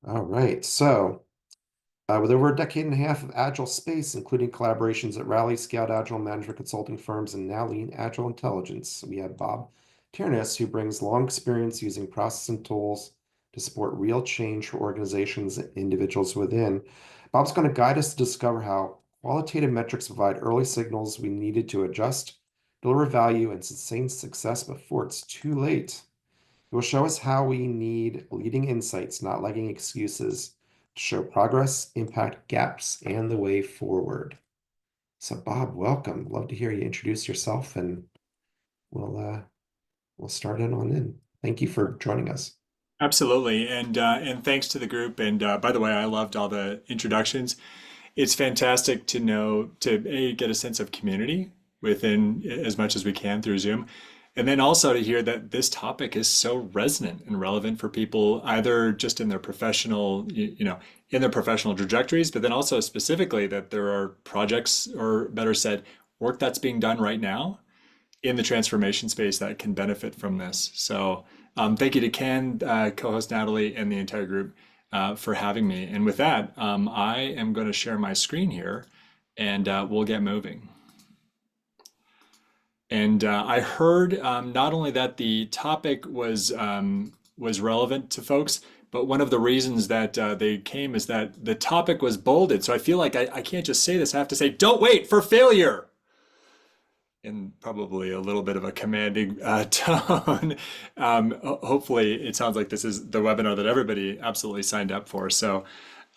All right. With over a decade and a half of Agile space, including collaborations at Rally, Scout Agile management consulting firms, and now Lean Agile Intelligence, we have Bob Ternes, who brings long experience using process and tools to support real change for organizations and individuals within. Bob's going to guide us to discover how qualitative metrics provide early signals we needed to adjust, deliver value, and sustain success before it's too late. It will show us how we need leading insights, not lagging excuses, to show progress, impact gaps, and the way forward. So, Bob, welcome. Love to hear you introduce yourself, and we'll uh, we'll start it on in. Thank you for joining us. Absolutely, and thanks to the group. And by the way, I loved all the introductions. It's fantastic to know to get a sense of community within as much as we can through Zoom, and then also to hear that this topic is so resonant and relevant for people either just in their professional, in their professional trajectories, but then also specifically that there are projects, or better said, work that's being done right now in the transformation space that can benefit from this. So thank you to Ken, co-host Natalie, and the entire group for having me. And with that, I am going to share my screen here, and we'll get moving. And I heard not only that the topic was relevant to folks, but one of the reasons that they came is that the topic was bolded. So I feel like I can't just say this. I have to say, don't wait for failure, in probably a little bit of a commanding tone. Hopefully, it sounds like this is the webinar that everybody absolutely signed up for. So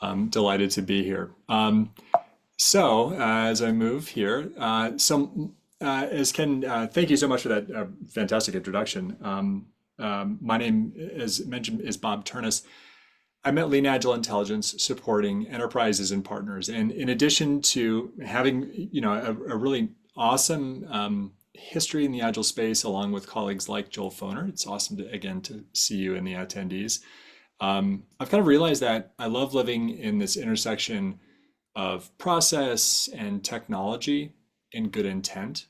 I'm delighted to be here. As I move here, as Ken, thank you so much for that fantastic introduction. My name, as mentioned, is Bob Ternes. I'm at Lean Agile Intelligence, supporting enterprises and partners. And in addition to having, a really awesome history in the Agile space, along with colleagues like Joel Foner, it's awesome to see you and the attendees. I've kind of realized that I love living in this intersection of process and technology and good intent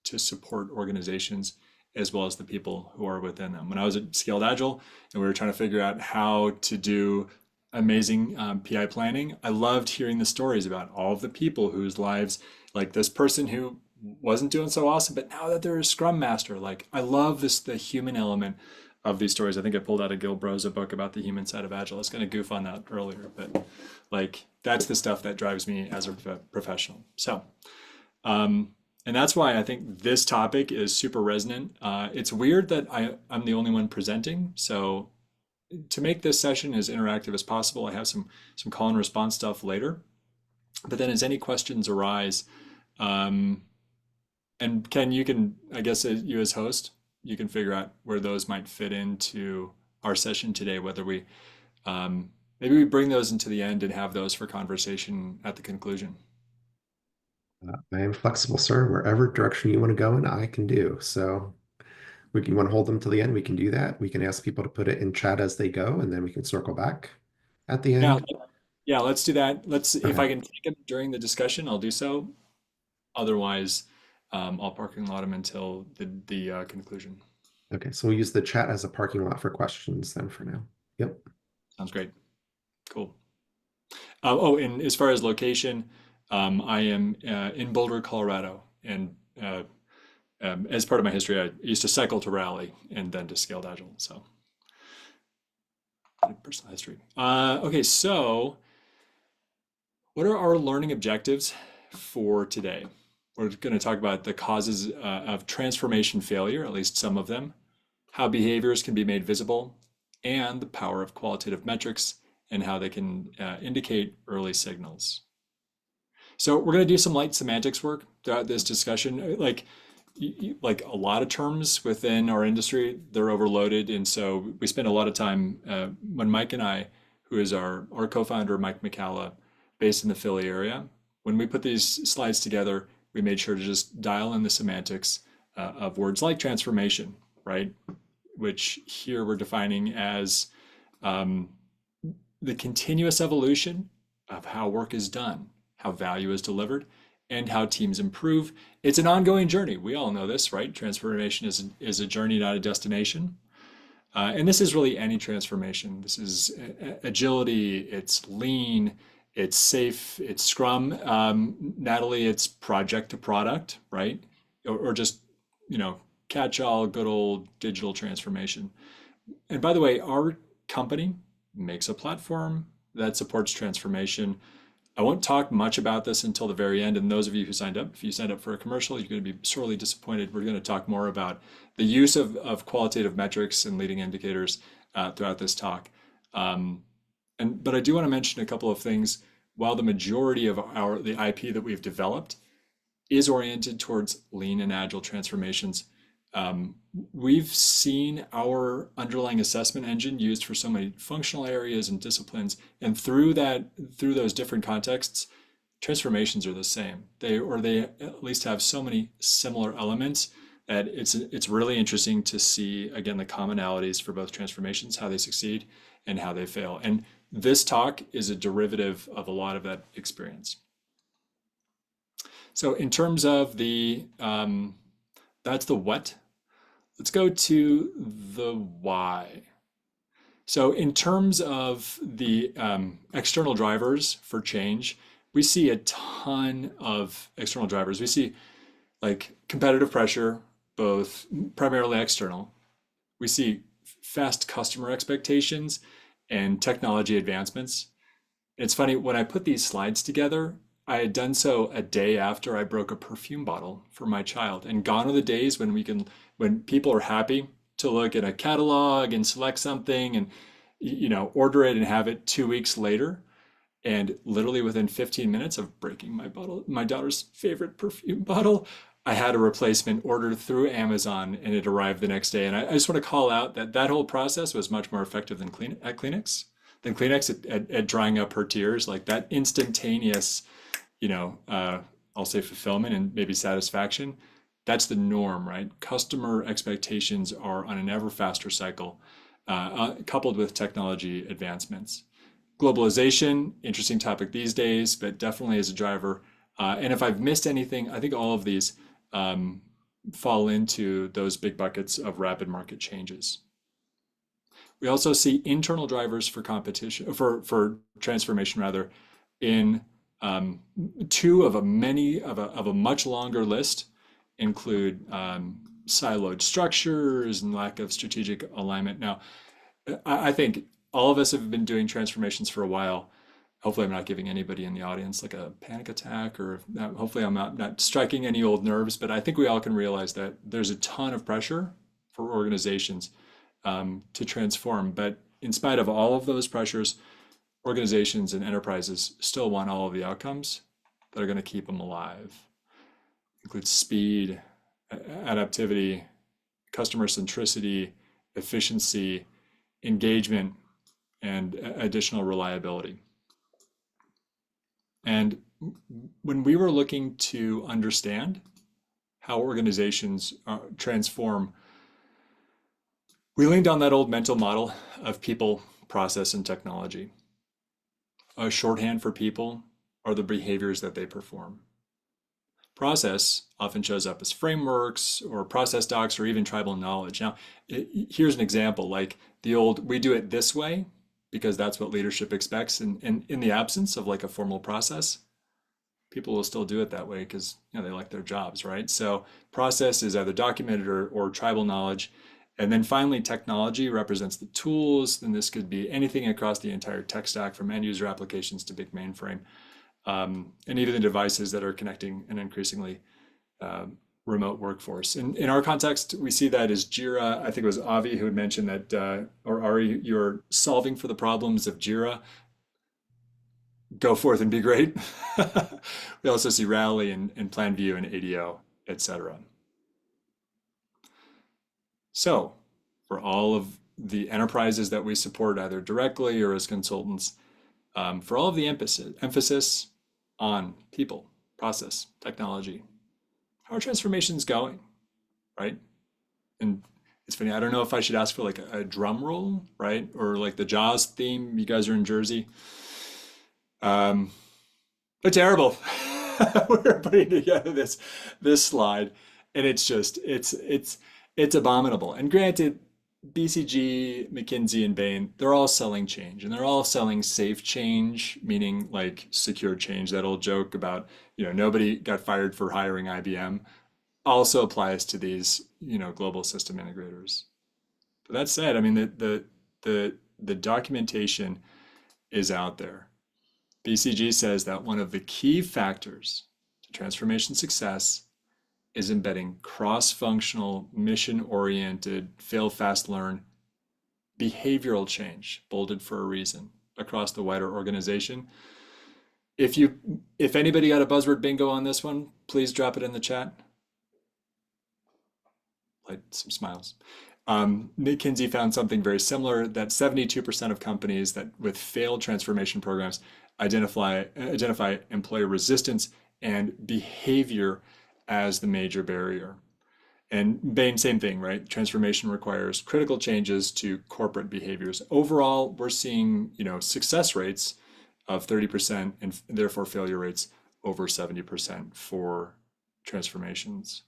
to support organizations as well as the people who are within them. When I was at Scaled Agile and we were trying to figure out how to do amazing PI planning, I loved hearing the stories about all of the people whose lives, like this person who wasn't doing so awesome, but now that they're a Scrum Master, like I love the human element of these stories. I think I pulled out a Gil Broza book about the human side of Agile. I was going to goof on that earlier, but like that's the stuff that drives me as a professional. So, and that's why I think this topic is super resonant. It's weird that I'm the only one presenting. So to make this session as interactive as possible, I have some call and response stuff later. But then as any questions arise, and Ken, you can, I guess you as host, you can figure out where those might fit into our session today, whether maybe we bring those into the end and have those for conversation at the conclusion. I am flexible, sir. Wherever direction you want to go in, I can do. So, you want to hold them to the end, we can do that. We can ask people to put it in chat as they go, and then we can circle back at the Yeah, end. yeah, let's do that. If Okay. I can take them during the discussion, I'll do so. Otherwise, I'll parking lot them until the conclusion. Okay. So we'll use the chat as a parking lot for questions then for now. Yep. Sounds great. Cool. And as far as location, I am in Boulder, Colorado, and as part of my history, I used to cycle to Raleigh and then to Scaled Agile. So, personal history. Okay, so what are our learning objectives for today? We're going to talk about the causes of transformation failure, at least some of them, how behaviors can be made visible, and the power of qualitative metrics and how they can indicate early signals. So we're going to do some light semantics work throughout this discussion. Like a lot of terms within our industry, they're overloaded. And so we spend a lot of time when Mike and I, who is our co-founder, Mike McCalla, based in the Philly area, when we put these slides together, we made sure to just dial in the semantics of words like transformation, right? Which here we're defining as the continuous evolution of how work is done, how value is delivered, and how teams improve. It's an ongoing journey. We all know this, right? Transformation is a journey, not a destination. And this is really any transformation. This is agility, it's lean, it's safe, it's Scrum. Natalie, it's project to product, right? Or just, you know, catch all good old digital transformation. And by the way, our company makes a platform that supports transformation. I won't talk much about this until the very end. And those of you who signed up, if you signed up for a commercial, you're going to be sorely disappointed. We're going to talk more about the use of qualitative metrics and leading indicators throughout this talk. But I do want to mention a couple of things. While the majority of the IP that we've developed is oriented towards lean and agile transformations, we've seen our underlying assessment engine used for so many functional areas and disciplines, and through those different contexts, transformations are the same. They at least have so many similar elements that it's really interesting to see again the commonalities for both transformations, how they succeed and how they fail. And this talk is a derivative of a lot of that experience. So in terms of that's the what. Let's go to the why. So in terms of the external drivers for change, we see a ton of external drivers. We see like competitive pressure, both primarily external. We see fast customer expectations and technology advancements. It's funny, when I put these slides together, I had done so a day after I broke a perfume bottle for my child. And gone are the days when people are happy to look at a catalog and select something and order it and have it 2 weeks later. And literally within 15 minutes of breaking my daughter's favorite perfume bottle, I had a replacement ordered through Amazon and it arrived the next day. And I just want to call out that whole process was much more effective than Kleenex at drying up her tears. Like that instantaneous, I'll say fulfillment and maybe satisfaction. That's the norm, right? Customer expectations are on an ever faster cycle, coupled with technology advancements. Globalization, interesting topic these days, but definitely is a driver. And if I've missed anything, I think all of these fall into those big buckets of rapid market changes. We also see internal drivers for competition, for transformation rather, in two of a much longer list include siloed structures and lack of strategic alignment. Now, I think all of us have been doing transformations for a while. Hopefully, I'm not giving anybody in the audience like a panic attack, or hopefully I'm not striking any old nerves, but I think we all can realize that there's a ton of pressure for organizations to transform. But in spite of all of those pressures, organizations and enterprises still want all of the outcomes that are going to keep them alive. Includes speed, adaptivity, customer centricity, efficiency, engagement, and additional reliability. And when we were looking to understand how organizations transform, we leaned on that old mental model of people, process, and technology. A shorthand for people are the behaviors that they perform. Process often shows up as frameworks or process docs or even tribal knowledge. Now, here's an example, like the old, we do it this way because that's what leadership expects. And in the absence of like a formal process, people will still do it that way because they like their jobs, right? So process is either documented or tribal knowledge. And then finally, technology represents the tools. And this could be anything across the entire tech stack, from end user applications to big mainframe. And even the devices that are connecting an increasingly remote workforce. In our context, we see that as Jira. I think it was Avi who had mentioned that, or Ari, you're solving for the problems of Jira. Go forth and be great. We also see Rally and PlanView and ADO, etc. So for all of the enterprises that we support, either directly or as consultants, for all of the emphasis on people, process, technology, how are transformations going, right? And it's funny, I don't know if I should ask for like a drum roll, right? Or like the Jaws theme, you guys are in Jersey. But terrible. We're putting together this slide and it's abominable. And granted, BCG, McKinsey, and Bain, they're all selling change, and they're all selling safe change, meaning like secure change. That old joke about, nobody got fired for hiring IBM also applies to these, global system integrators. But that said, I mean, the documentation is out there. BCG says that one of the key factors to transformation success is embedding cross-functional, mission-oriented, fail fast, learn behavioral change, bolded for a reason, across the wider organization. If anybody got a buzzword bingo on this one, please drop it in the chat. Like some smiles. McKinsey found something very similar, that 72% of companies that with failed transformation programs identify employee resistance and behavior as the major barrier. And Bain, same thing, right? Transformation requires critical changes to corporate behaviors. Overall, we're seeing, success rates of 30% and therefore failure rates over 70% for transformations.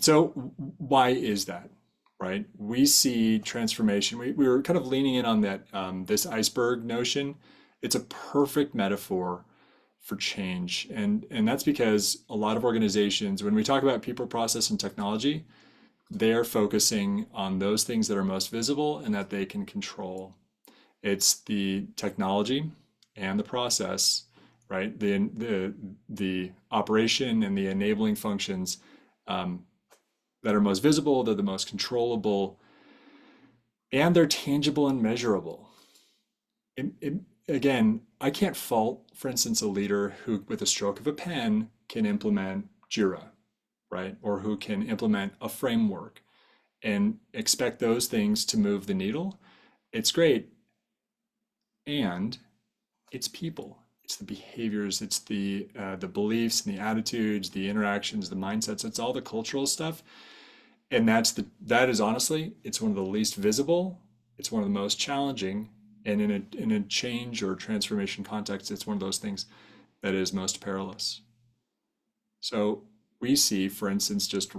So why is that, right? We see transformation. We were kind of leaning in on that this iceberg notion. It's a perfect metaphor for change, and that's because a lot of organizations, when we talk about people, process, and technology, they are focusing on those things that are most visible and that they can control. It's the technology and the process, right? The operation and the enabling functions that are most visible, they're the most controllable, and they're tangible and measurable. Again, I can't fault, for instance, a leader who, with a stroke of a pen, can implement Jira, right? Or who can implement a framework and expect those things to move the needle. It's great. And it's people. It's the behaviors, it's the beliefs and the attitudes, the interactions, the mindsets. It's all the cultural stuff. And that is honestly, it's one of the least visible. It's one of the most challenging. And in a change or transformation context, it's one of those things that is most perilous. So we see, for instance, just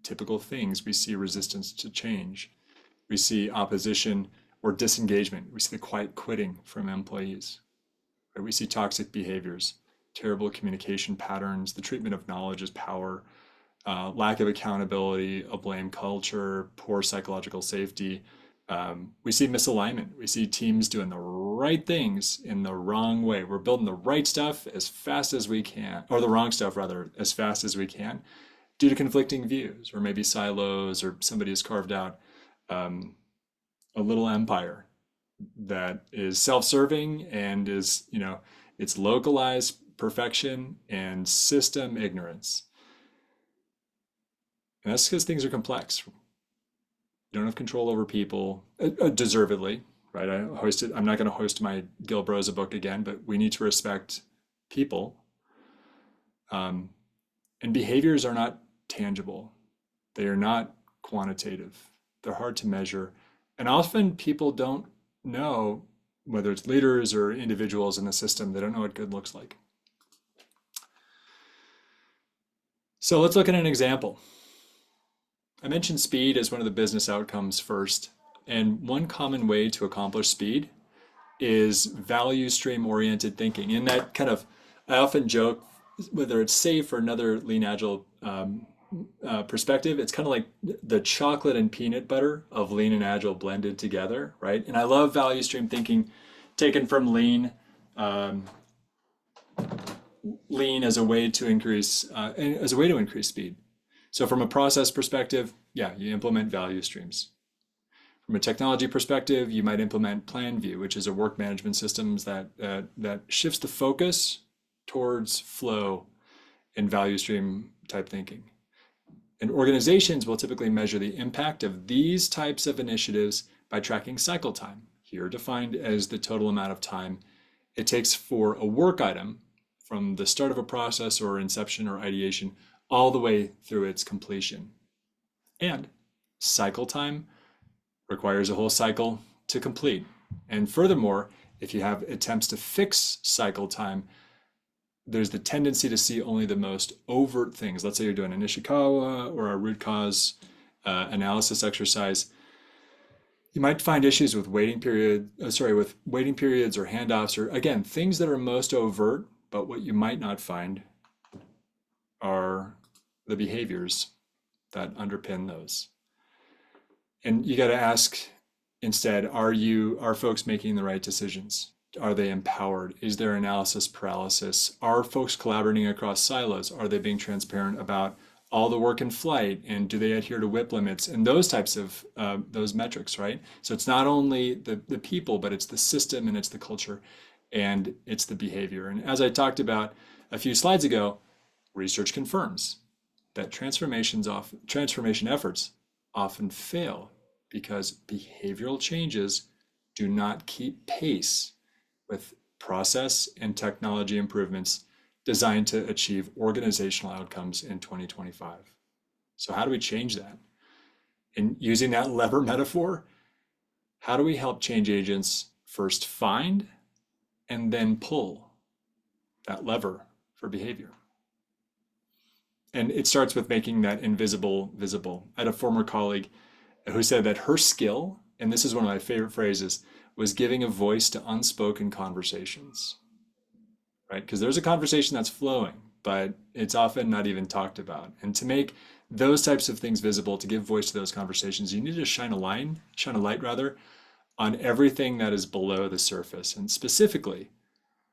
typical things. We see resistance to change. We see opposition or disengagement. We see the quiet quitting from employees. Right? We see toxic behaviors, terrible communication patterns, the treatment of knowledge as power, lack of accountability, a blame culture, poor psychological safety. We see misalignment. We see teams doing the right things in the wrong way. We're building the right stuff as fast as we can, or the wrong stuff rather, as fast as we can, due to conflicting views, or maybe silos, or somebody has carved out a little empire that is self-serving and is, it's localized perfection and system ignorance. And that's because things are complex. You don't have control over people, deservedly, right? I'm not going to host my Gil Broza book again, but we need to respect people. And behaviors are not tangible. They are not quantitative. They're hard to measure. And often people don't know, whether it's leaders or individuals in the system, they don't know what good looks like. So let's look at an example. I mentioned speed as one of the business outcomes first, and one common way to accomplish speed is value stream oriented thinking. And that kind of, I often joke, whether it's SAFe or another Lean Agile perspective, it's kind of like the chocolate and peanut butter of Lean and Agile blended together, right? And I love value stream thinking taken from Lean. Lean as a way to increase speed. So from a process perspective, yeah, you implement value streams. From a technology perspective, you might implement Plan View, which is a work management systems that shifts the focus towards flow and value stream type thinking. And organizations will typically measure the impact of these types of initiatives by tracking cycle time, here defined as the total amount of time it takes for a work item from the start of a process or inception or ideation all the way through its completion. And cycle time requires a whole cycle to complete. And furthermore, if you have attempts to fix cycle time, there's the tendency to see only the most overt things. Let's say you're doing an Ishikawa or a root cause analysis exercise, you might find issues with with waiting periods or handoffs, or again, things that are most overt, but what you might not find are the behaviors that underpin those. And you got to ask instead, are folks making the right decisions? Are they empowered? Is there analysis paralysis? Are folks collaborating across silos? Are they being transparent about all the work in flight, and do they adhere to WIP limits and those types of those metrics, right? So it's not only the people, but it's the system and it's the culture and it's the behavior. And as I talked about a few slides ago, research confirms that transformation efforts often fail because behavioral changes do not keep pace with process and technology improvements designed to achieve organizational outcomes in 2025. So how do we change that? And using that lever metaphor, how do we help change agents first find and then pull that lever for behavior? And it starts with making that invisible visible. I had a former colleague who said that her skill, and this is one of my favorite phrases, was giving a voice to unspoken conversations, right? Because there's a conversation that's flowing, but it's often not even talked about. And to make those types of things visible, to give voice to those conversations, you need to shine a light rather, on everything that is below the surface. And specifically,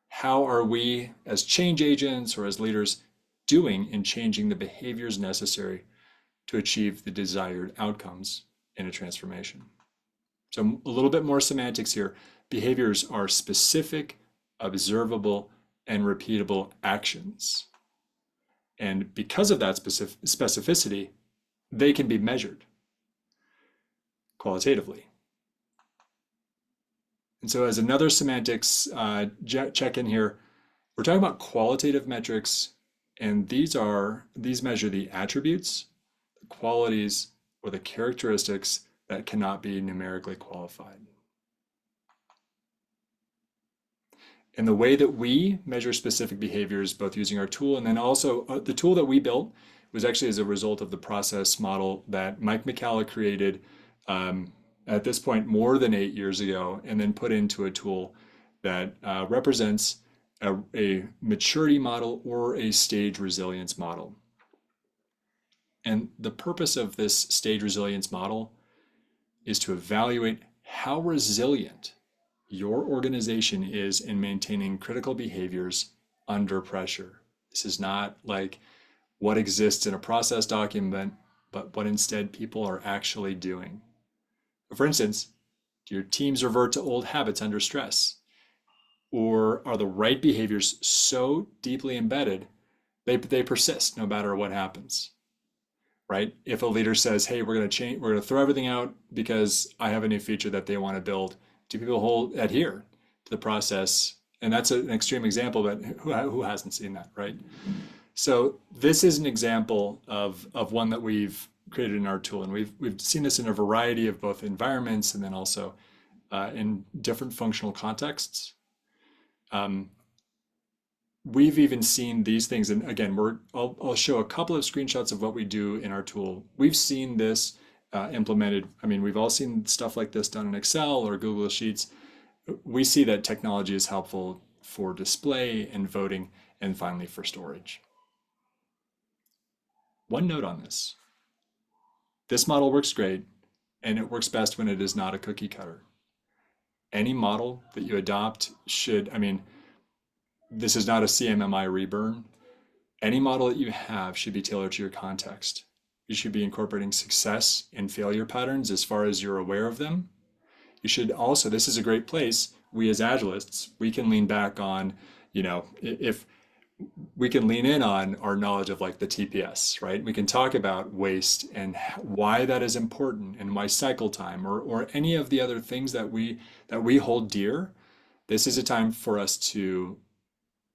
how are we as change agents or as leaders doing in changing the behaviors necessary to achieve the desired outcomes in a transformation? So a little bit more semantics here. Behaviors are specific, observable, and repeatable actions. And because of that specificity, they can be measured qualitatively. And so as another semantics check in here, we're talking about qualitative metrics, and these measure the attributes, the qualities, or the characteristics that cannot be numerically qualified. And the way that we measure specific behaviors, both using our tool and then also the tool that we built was actually as a result of the process model that Mike McCalla created at this point more than 8 years ago, and then put into a tool that represents a maturity model or a stage resilience model. And the purpose of this stage resilience model is to evaluate how resilient your organization is in maintaining critical behaviors under pressure. This is not like what exists in a process document, but what instead people are actually doing. For instance, do your teams revert to old habits under stress? Or are the right behaviors so deeply embedded, they persist no matter what happens? Right? If a leader says, hey, we're going to throw everything out because I have a new feature that they want to build, do people adhere to the process? And that's an extreme example, but who hasn't seen that, right? So this is an example of one that we've created in our tool, and we've seen this in a variety of both environments and then also in different functional contexts. We've even seen these things, and again, I'll show a couple of screenshots of what we do in our tool. We've seen this implemented. I mean, we've all seen stuff like this done in Excel or Google Sheets. We see that technology is helpful for display and voting, and finally for storage. One note on this. This model works great, and it works best when it is not a cookie cutter. Any model that you adopt this is not a CMMI reburn. Any model that you have should be tailored to your context. You should be incorporating success and failure patterns as far as you're aware of them. You should also, this is a great place, we as Agilists, we can lean back on, if we can lean in on our knowledge of like the TPS, right? We can talk about waste and why that is important and why cycle time or any of the other things that we hold dear. This is a time for us to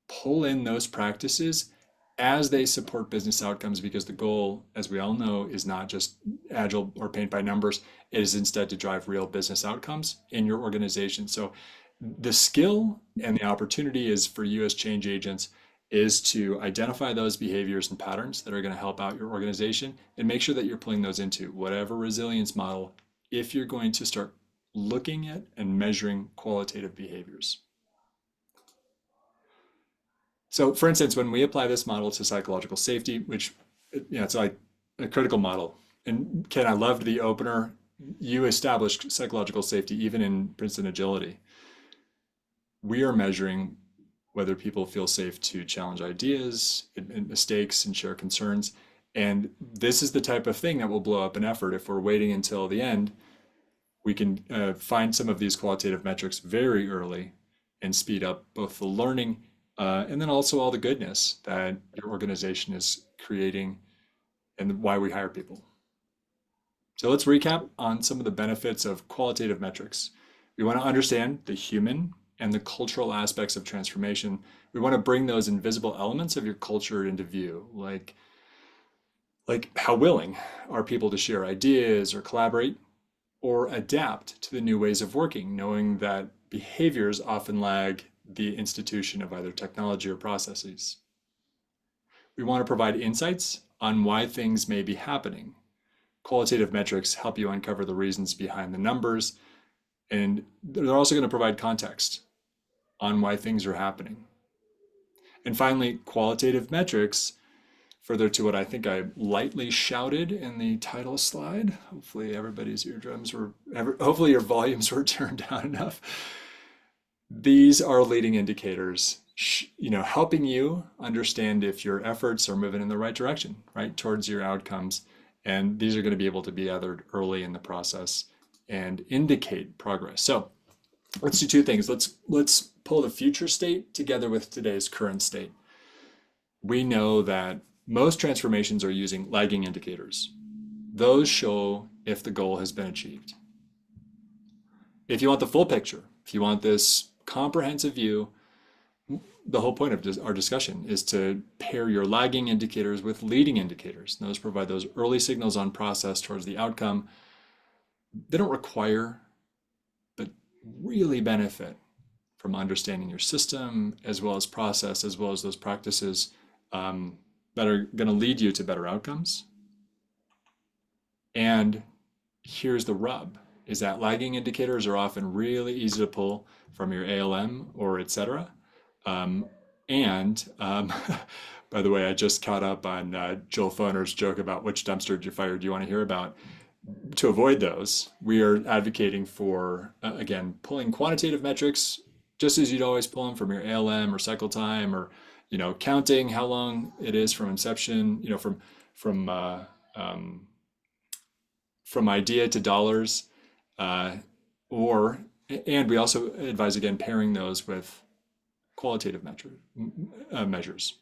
pull in those practices as they support business outcomes, because the goal, as we all know, is not just agile or paint by numbers. It is instead to drive real business outcomes in your organization. So the skill and the opportunity is for you as change agents is to identify those behaviors and patterns that are going to help out your organization and make sure that you're pulling those into whatever resilience model if you're going to start looking at and measuring qualitative behaviors. So for instance, when we apply this model to psychological safety, which it's like a critical model. And Ken, I loved the opener. You established psychological safety even in Princeton Agility. We are measuring whether people feel safe to challenge ideas and mistakes and share concerns. And this is the type of thing that will blow up an effort. If we're waiting until the end, we can find some of these qualitative metrics very early and speed up both the learning and then also all the goodness that your organization is creating and why we hire people. So let's recap on some of the benefits of qualitative metrics. We want to understand the human and the cultural aspects of transformation. We want to bring those invisible elements of your culture into view, like how willing are people to share ideas or collaborate or adapt to the new ways of working, knowing that behaviors often lag the institution of either technology or processes. We want to provide insights on why things may be happening. Qualitative metrics help you uncover the reasons behind the numbers, and they're also going to provide context on why things are happening. And finally, qualitative metrics, further to what I think I lightly shouted in the title slide. Hopefully everybody's eardrums were, hopefully your volumes were turned down enough. These are leading indicators, helping you understand if your efforts are moving in the right direction, right, towards your outcomes. And these are going to be able to be gathered early in the process and indicate progress. So let's do two things. Let's pull the future state together with today's current state. We know that most transformations are using lagging indicators. Those show if the goal has been achieved. If you want the full picture, if you want this comprehensive view, the whole point of our discussion is to pair your lagging indicators with leading indicators. And those provide those early signals on process towards the outcome. They don't require, but really benefit from understanding your system as well as process, as well as those practices that are going to lead you to better outcomes. And here's the rub, is that lagging indicators are often really easy to pull from your ALM or et cetera. By the way, I just caught up on Joel Foner's joke about which dumpster did you fire. Do you want to hear about? To avoid those, we are advocating for, again, pulling quantitative metrics, just as you'd always pull them from your ALM or cycle time, or, counting how long it is from inception, from idea to dollars, and we also advise, again, pairing those with qualitative measures,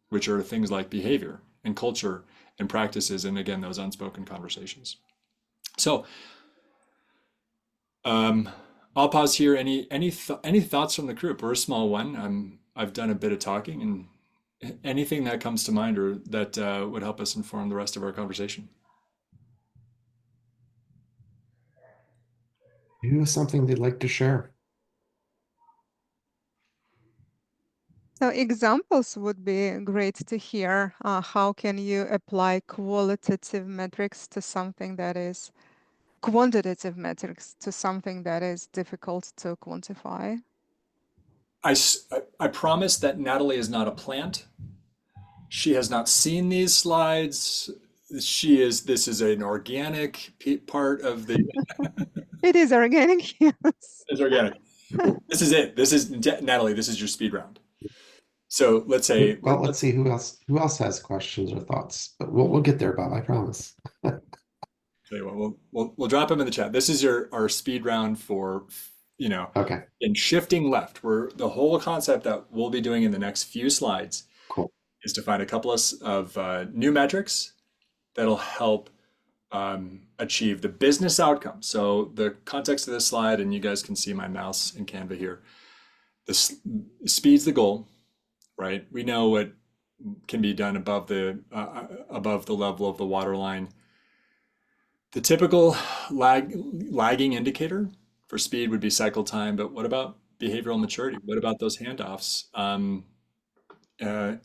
which are things like behavior and culture and practices, and again, those unspoken conversations. So I'll pause here. Any thoughts from the group? We're a small one. I've done a bit of talking, and anything that comes to mind or that would help us inform the rest of our conversation. Who has something they'd like to share? So examples would be great to hear. How can you apply qualitative metrics to something that is quantitative metrics to something that is difficult to quantify? I promise that Natalie is not a plant. She has not seen these slides. This is an organic part of the. It is organic, yes. It's organic. This is it. This is Natalie. This is your speed round. So let's say. Well, let's see who else has questions or thoughts. But we'll get there, Bob. I promise. Okay, well, we'll drop them in the chat. This is our speed round for, Okay, in shifting left, where the whole concept that we'll be doing in the next few slides cool. is to find a couple of new metrics that'll help achieve the business outcome. So the context of this slide, and you guys can see my mouse in Canva here. This speed's the goal, right? We know what can be done above the level of the water line. The typical lagging indicator for speed would be cycle time, but what about behavioral maturity? What about those handoffs? Uh,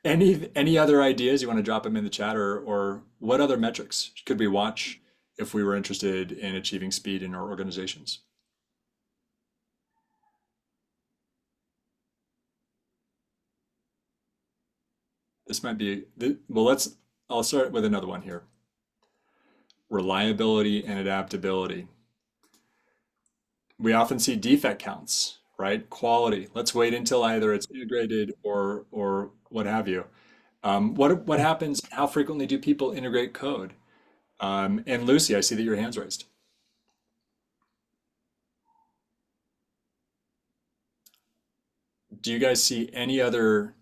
any other ideas you want to drop them in the chat, or what other metrics could we watch if we were interested in achieving speed in our organizations? This might be, well, I'll start with another one here. Reliability and adaptability. We often see defect counts, right? Quality. Let's wait until either it's integrated or what have you. What happens? How frequently do people integrate code? And Lucy, I see that your hand's raised. Do you guys see any other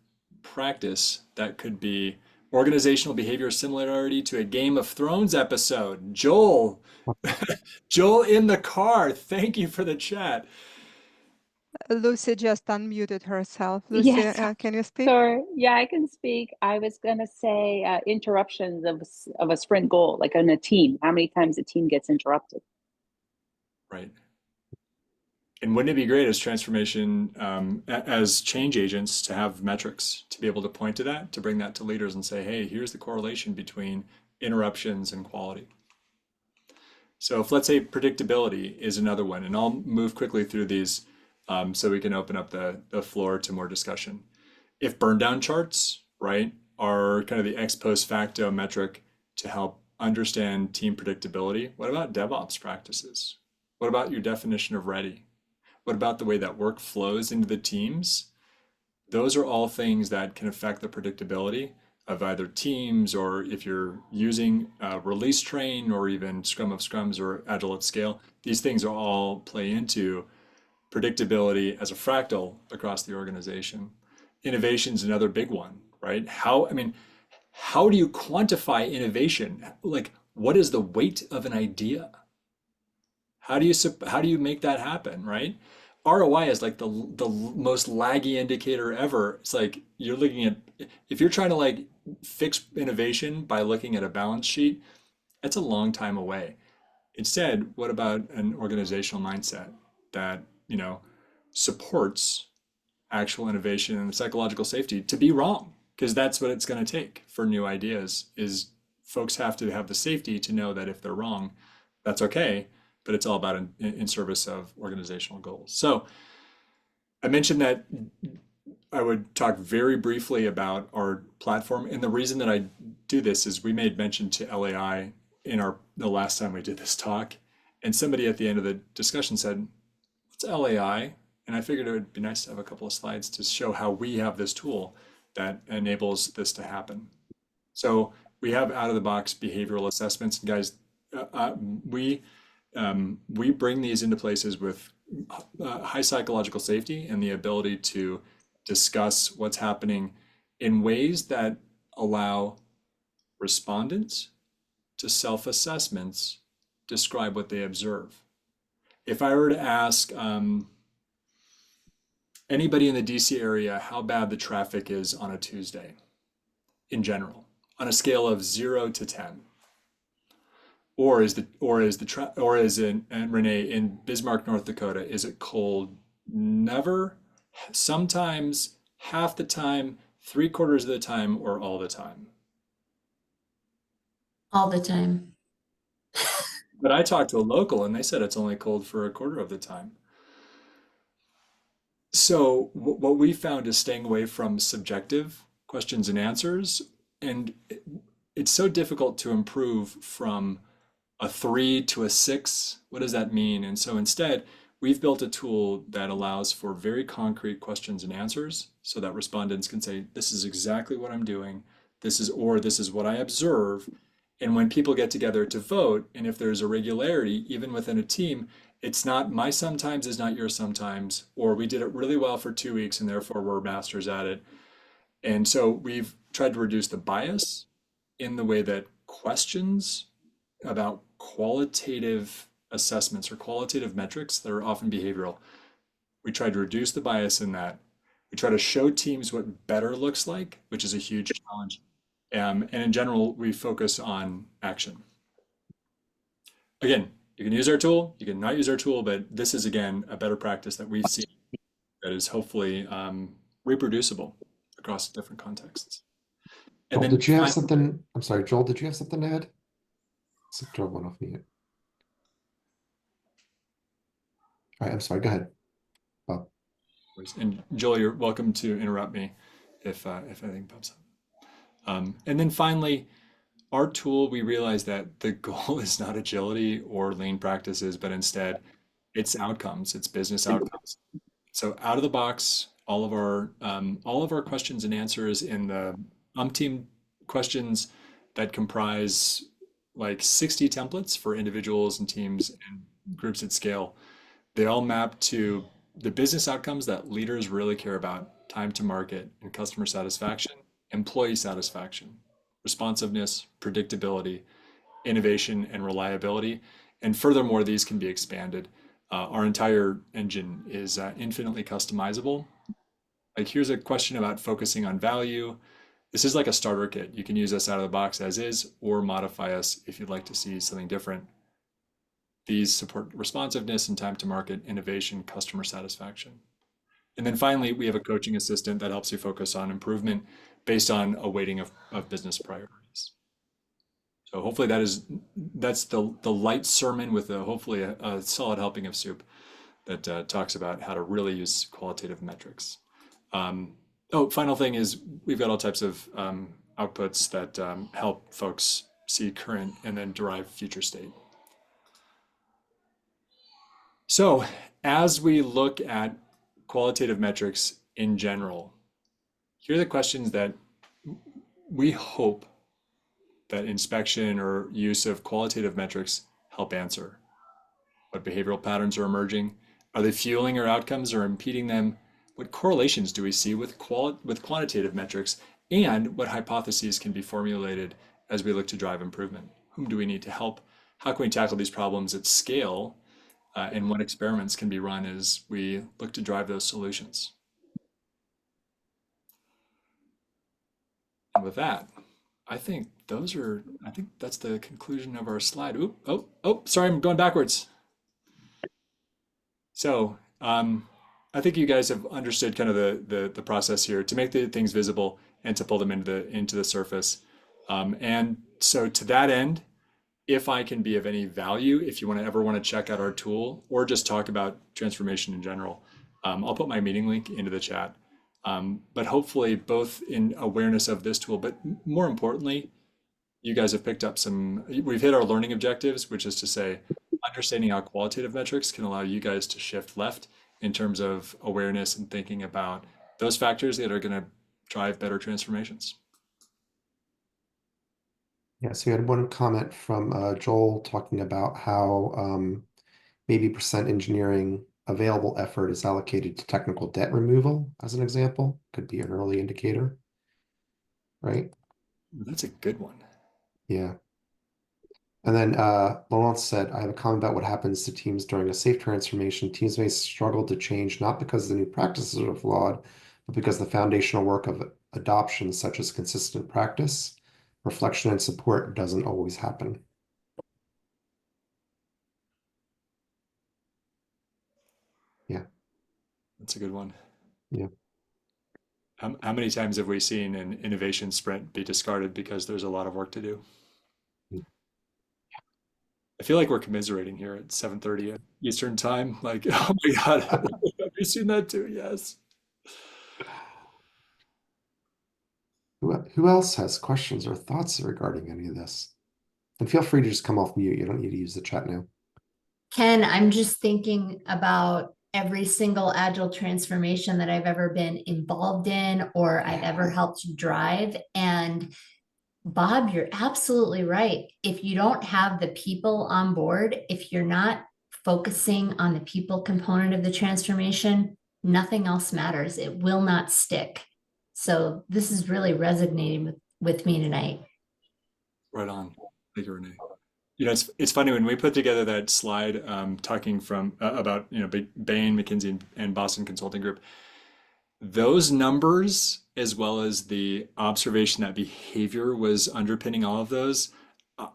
practice that could be organizational behavior similarity to a Game of Thrones episode? Joel, Joel in the car. Thank you for the chat. Lucy just unmuted herself. Lucy, Yes, can you speak? sorry. Yeah, I can speak. I was going to say interruptions of a sprint goal, like on a team. How many times a team gets interrupted? Right. And wouldn't it be great as transformation, as change agents to have metrics to be able to point to that, to bring that to leaders and say, hey, here's the correlation between interruptions and quality. So if let's say predictability is another one, and I'll move quickly through these so we can open up the floor to more discussion. If burn down charts, right, are kind of the ex post facto metric to help understand team predictability, what about DevOps practices? What about your definition of ready? What about the way that work flows into the teams? Those are all things that can affect the predictability of either teams, or if you're using release train or even Scrum of Scrums or Agile at Scale, these things are all play into predictability as a fractal across the organization. Innovation is another big one, right? I mean, how do you quantify innovation? Like, what is the weight of an idea? How do you make that happen, right? ROI is like the most laggy indicator ever. It's like you're looking at, if you're trying to like fix innovation by looking at a balance sheet, that's a long time away. Instead, what about an organizational mindset that, supports actual innovation and psychological safety to be wrong? Because that's what it's going to take for new ideas, is folks have to have the safety to know that if they're wrong, that's okay, but it's all about in service of organizational goals. So I mentioned that I would talk very briefly about our platform. And the reason that I do this is we made mention to LAI in the last time we did this talk. And somebody at the end of the discussion said, what's LAI? And I figured it would be nice to have a couple of slides to show how we have this tool that enables this to happen. So we have out of the box behavioral assessments. And guys, we bring these into places with high psychological safety and the ability to discuss what's happening in ways that allow respondents to self-assessments describe what they observe. If I were to ask anybody in the DC area how bad the traffic is on a Tuesday in general, on a scale of 0 to 10, and Renee, in Bismarck, North Dakota, is it cold? Never, sometimes, half the time, 3/4 of the time, or all the time? All the time. But I talked to a local and they said it's only cold for 1/4 of the time. So what we found is staying away from subjective questions and answers. And it's so difficult to improve from a 3 to a 6. What does that mean? And so instead, we've built a tool that allows for very concrete questions and answers so that respondents can say, this is exactly what I'm doing. This is what I observe. And when people get together to vote, and if there's irregularity, even within a team, it's not my sometimes is not your sometimes, or we did it really well for 2 weeks and therefore we're masters at it. And so we've tried to reduce the bias in the way that questions about qualitative assessments or qualitative metrics that are often behavioral, we try to reduce the bias in that. We try to show teams what better looks like, which is a huge challenge. And in general, we focus on action. Again, you can use our tool, you can not use our tool, but this is, again, a better practice that we've seen that is hopefully reproducible across different contexts. And Joel, then did you have finally, something? I'm sorry, Joel, did you have something to add? Joel went off mute. All right, I'm sorry, go ahead, Bob. and Joel, you're welcome to interrupt me if anything pops up. And then finally, our tool, we realize that the goal is not agility or lean practices, but instead it's outcomes, it's business outcomes. So out of the box, all of our questions and answers in the umpteen questions that comprise like 60 templates for individuals and teams and groups at scale, they all map to the business outcomes that leaders really care about: time to market and customer satisfaction, employee satisfaction, responsiveness, predictability, innovation, and reliability. And furthermore, these can be expanded. Our entire engine is infinitely customizable. Like, here's a question about focusing on value. This is like a starter kit. You can use us out of the box as is, or modify us if you'd like to see something different. These support responsiveness and time to market, innovation, customer satisfaction. And then finally, we have a coaching assistant that helps you focus on improvement based on a weighting of business priorities. So hopefully that's the light sermon with hopefully a solid helping of soup that talks about how to really use qualitative metrics. Final thing is we've got all types of outputs that help folks see current and then derive future state. So as we look at qualitative metrics in general, here are the questions that we hope that inspection or use of qualitative metrics help answer. What behavioral patterns are emerging? Are they fueling our outcomes or impeding them? What correlations do we see with quantitative metrics? And what hypotheses can be formulated as we look to drive improvement? Whom do we need to help? How can we tackle these problems at scale? And what experiments can be run as we look to drive those solutions? And with that, I think that's the conclusion of our slide. Sorry, I'm going backwards. So I think you guys have understood kind of the process here to make the things visible and to pull them into the surface. And so to that end, if I can be of any value, if you ever want to check out our tool or just talk about transformation in general, I'll put my meeting link into the chat. But hopefully both in awareness of this tool, but more importantly, you guys have picked up we've hit our learning objectives, which is to say, understanding how qualitative metrics can allow you guys to shift left in terms of awareness and thinking about those factors that are going to drive better transformations. Yeah, so we had one comment from Joel talking about how maybe percent engineering available effort is allocated to technical debt removal, as an example. Could be an early indicator, right? That's a good one. Yeah. And then Laurent said, I have a comment about what happens to teams during a safe transformation. Teams may struggle to change not because the new practices are flawed, but because the foundational work of adoption, such as consistent practice, reflection, and support, doesn't always happen. Yeah. That's a good one. Yeah. How many times have we seen an innovation sprint be discarded because there's a lot of work to do? I feel like we're commiserating here at 7:30 Eastern time. Like, oh my God, have you seen that too? Yes. Who else has questions or thoughts regarding any of this? And feel free to just come off mute. You don't need to use the chat now. Ken, I'm just thinking about every single agile transformation that I've ever been involved in or I've ever helped drive. And Bob, you're absolutely right. If you don't have the people on board, if you're not focusing on the people component of the transformation, nothing else matters. It will not stick. So this is really resonating with me tonight. Right on. Thank you, Renee. It's funny when we put together that slide talking about Bain, McKinsey, and Boston Consulting Group. Those numbers, as well as the observation that behavior was underpinning all of those.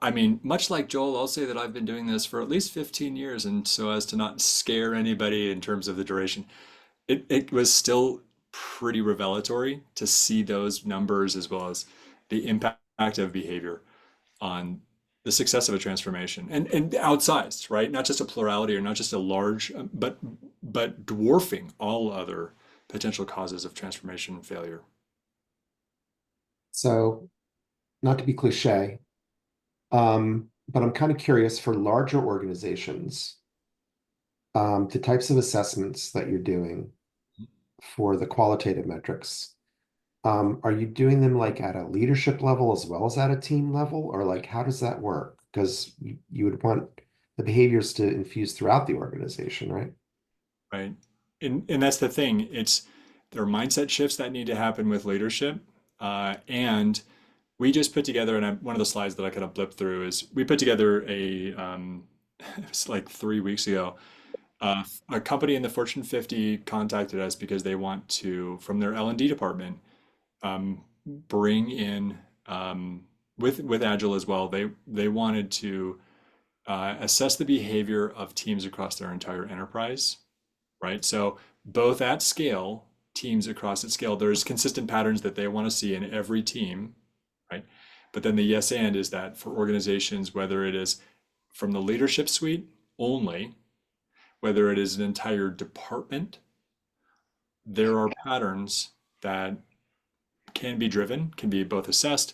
I mean, much like Joel, I'll say that I've been doing this for at least 15 years, and so as to not scare anybody in terms of the duration, it was still pretty revelatory to see those numbers as well as the impact of behavior on the success of a transformation and outsized, right? Not just a plurality or not just a large, but dwarfing all other potential causes of transformation failure. So, not to be cliche, but I'm kind of curious for larger organizations, the types of assessments that you're doing for the qualitative metrics. Are you doing them like at a leadership level as well as at a team level, or like how does that work? Because you would want the behaviors to infuse throughout the organization, right? Right. And that's the thing. There are mindset shifts that need to happen with leadership. And we just put together, and one of the slides that I kind of blipped through is we put together it was like 3 weeks ago. A company in the Fortune 50 contacted us because they want to, from their L&D department, bring in with Agile as well. They wanted to assess the behavior of teams across their entire enterprise, right? So both at scale, teams across at scale, there's consistent patterns that they want to see in every team, right? But then the yes and is that for organizations, whether it is from the leadership suite only, whether it is an entire department, there are patterns that can be driven, can be both assessed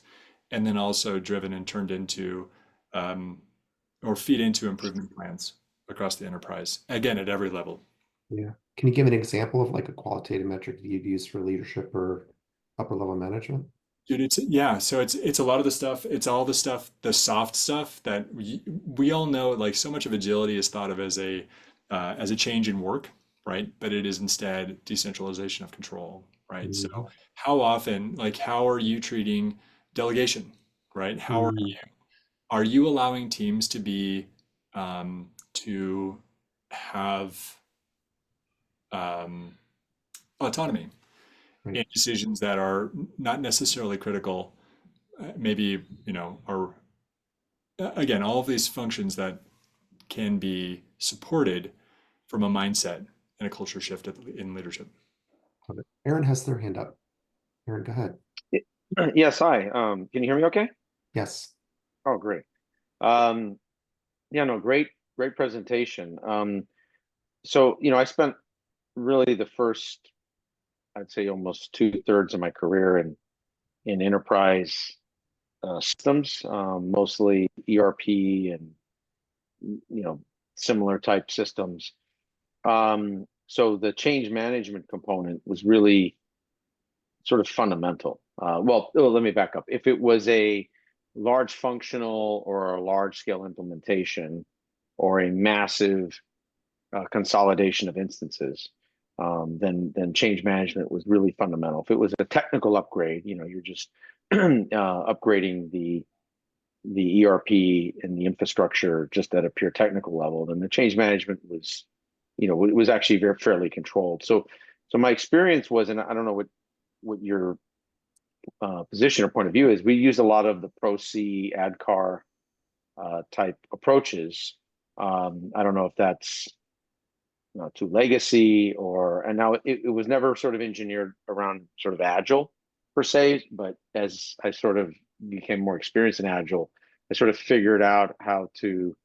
and then also driven and turned into or feed into improvement plans across the enterprise, again, at every level. Yeah. Can you give an example of like a qualitative metric you'd use for leadership or upper level management? Dude, so it's a lot of the stuff, it's all the stuff, the soft stuff that we all know, like so much of agility is thought of as a change in work, right? But it is instead decentralization of control, right? So Mhm. how often, like how are you treating delegation, right? Mhm. Are you allowing teams to have um, autonomy Right. in decisions that are not necessarily critical, maybe, are again, all of these functions that can be supported from a mindset and a culture shift in leadership. Love it. Aaron has their hand up. Aaron, go ahead. Yes, hi. Can you hear me okay? Yes. Oh, great. Um, yeah, no, great presentation. So, I spent really the first, I'd say almost 2/3 of my career in enterprise systems, mostly ERP and, similar type systems. So the change management component was really sort of fundamental. Let me back up. If it was a large functional or a large scale implementation or a massive consolidation of instances, then change management was really fundamental. If it was a technical upgrade, you're just upgrading the ERP and the infrastructure just at a pure technical level, then the change management was, it was actually fairly controlled. So my experience was, and I don't know what your position or point of view is, we use a lot of the Pro-C ADKAR type approaches. I don't know if that's to legacy and now it was never sort of engineered around sort of Agile per se, but as I sort of became more experienced in Agile, I sort of figured out how to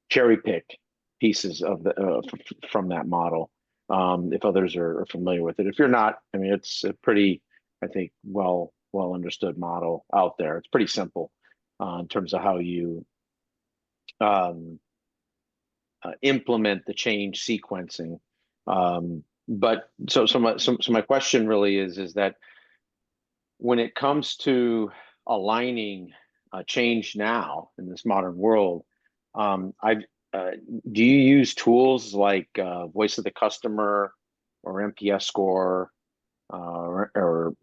cherry pick pieces of from that model. If others are familiar with it, if you're not, I mean, it's a pretty, I think, well understood model out there. It's pretty simple in terms of how you implement the change sequencing. But my question really is that when it comes to aligning change now in this modern world, do you use tools like voice of the customer or NPS score or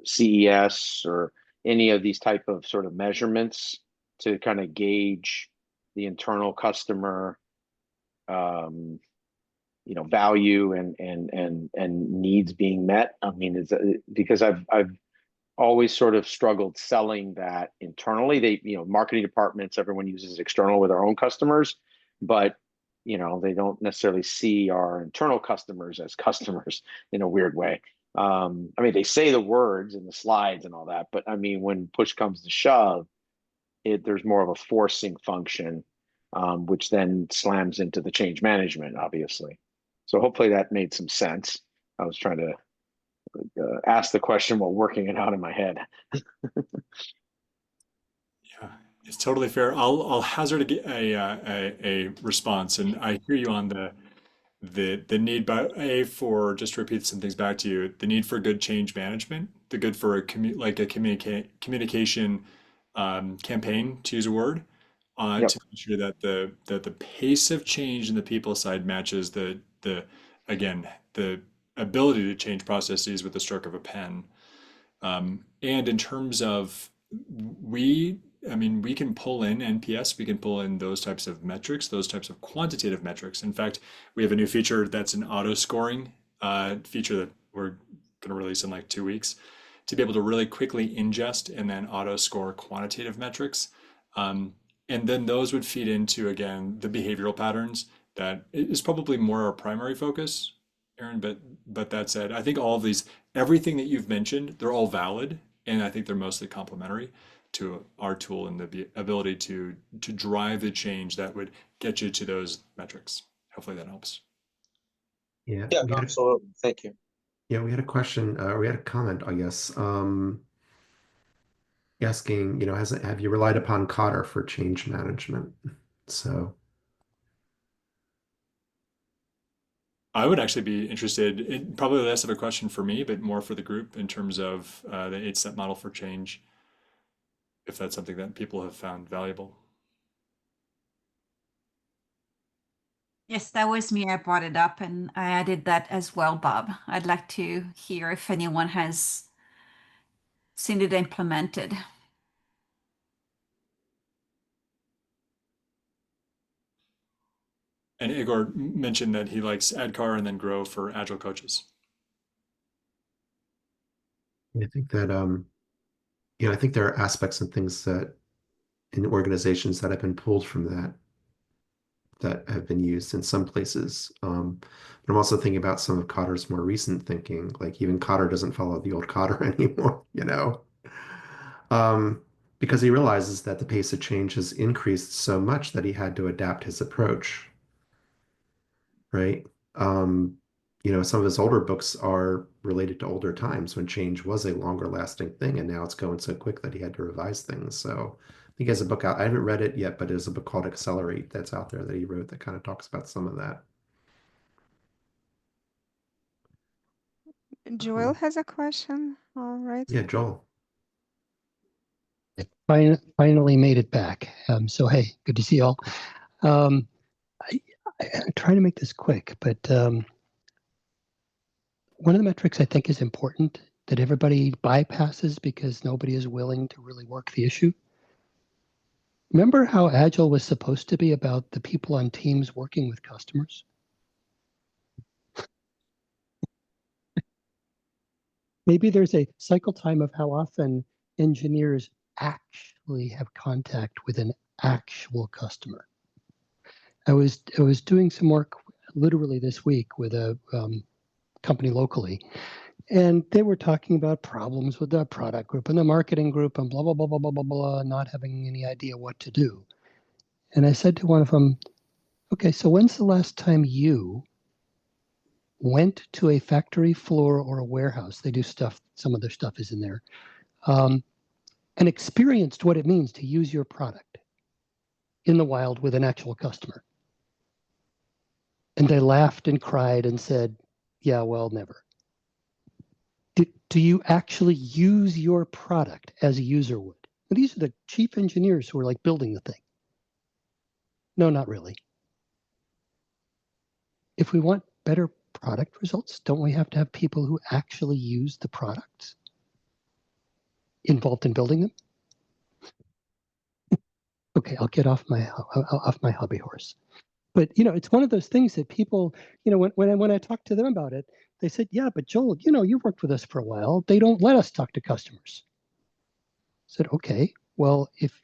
CES or any of these type of sort of measurements to kind of gauge the internal customer value and needs being met? I mean, because I've always sort of struggled selling that internally. Marketing departments, everyone uses external with their own customers, but you know, they don't necessarily see our internal customers as customers in a weird way. I mean, they say the words in the slides and all that, but I mean, when push comes to shove, there's more of a forcing function, which then slams into the change management, obviously. So hopefully that made some sense. I was trying to ask the question while working it out in my head. Yeah, it's totally fair. I'll hazard a response, and I hear you on the need for just to repeat some things back to you, the need for good change management, the good for a communication campaign, to use a word, Yep. to make sure that the pace of change in the people side matches the again the ability to change processes with the stroke of a pen. And in terms of I mean, we can pull in NPS, we can pull in those types of metrics, those types of quantitative metrics. In fact, we have a new feature that's an auto scoring feature that we're going to release in like 2 weeks to be able to really quickly ingest and then auto score quantitative metrics. And then those would feed into, again, the behavioral patterns that is probably more our primary focus, Aaron. But that said, I think all of these, everything that you've mentioned, they're all valid, and I think they're mostly complementary to our tool and the ability to drive the change that would get you to those metrics. Hopefully that helps. Yeah, Yeah, absolutely. Thank you. yeah, we had a question, we had a comment, I guess, asking, have you relied upon Cotter for change management? So, I would actually be interested in probably less of a question for me, but more for the group in terms of the 8-step model for change, if that's something that people have found valuable. Yes, that was me. I brought it up and I added that as well, Bob. I'd like to hear if anyone has seen it implemented. And Igor mentioned that he likes ADKAR and then Grow for Agile coaches. I think that, I think there are aspects and things that in organizations that have been pulled from that have been used in some places. But I'm also thinking about some of Cotter's more recent thinking, like even Cotter doesn't follow the old Cotter anymore, because he realizes that the pace of change has increased so much that he had to adapt his approach, right? Some of his older books are related to older times when change was a longer lasting thing, and now it's going so quick that he had to revise things. So I think he has a book out. I haven't read it yet, but there's a book called Accelerate that's out there that he wrote that kind of talks about some of that. Joel has a question. All right. Yeah, Joel. Finally made it back. So, hey, good to see you all. I'm trying to make this quick, but one of the metrics I think is important that everybody bypasses because nobody is willing to really work the issue. Remember how Agile was supposed to be about the people on teams working with customers? Maybe there's a cycle time of how often engineers actually have contact with an actual customer. I was doing some work literally this week with a company locally, and they were talking about problems with the product group and the marketing group and blah, blah, blah, blah, blah, blah, blah, not having any idea what to do. And I said to one of them, okay, so when's the last time you went to a factory floor or a warehouse? They do stuff, some of their stuff is in there, and experienced what it means to use your product in the wild with an actual customer. And they laughed and cried and said, yeah, well, never. Do you actually use your product as a user would? Well, these are the chief engineers who are like building the thing. No, not really. If we want better product results, don't we have to have people who actually use the products involved in building them? Okay, I'll get off my hobby horse. But it's one of those things that people, when I talk to them about it, they said, yeah, but Joel, you've worked with us for a while. They don't let us talk to customers. I said, okay, well, if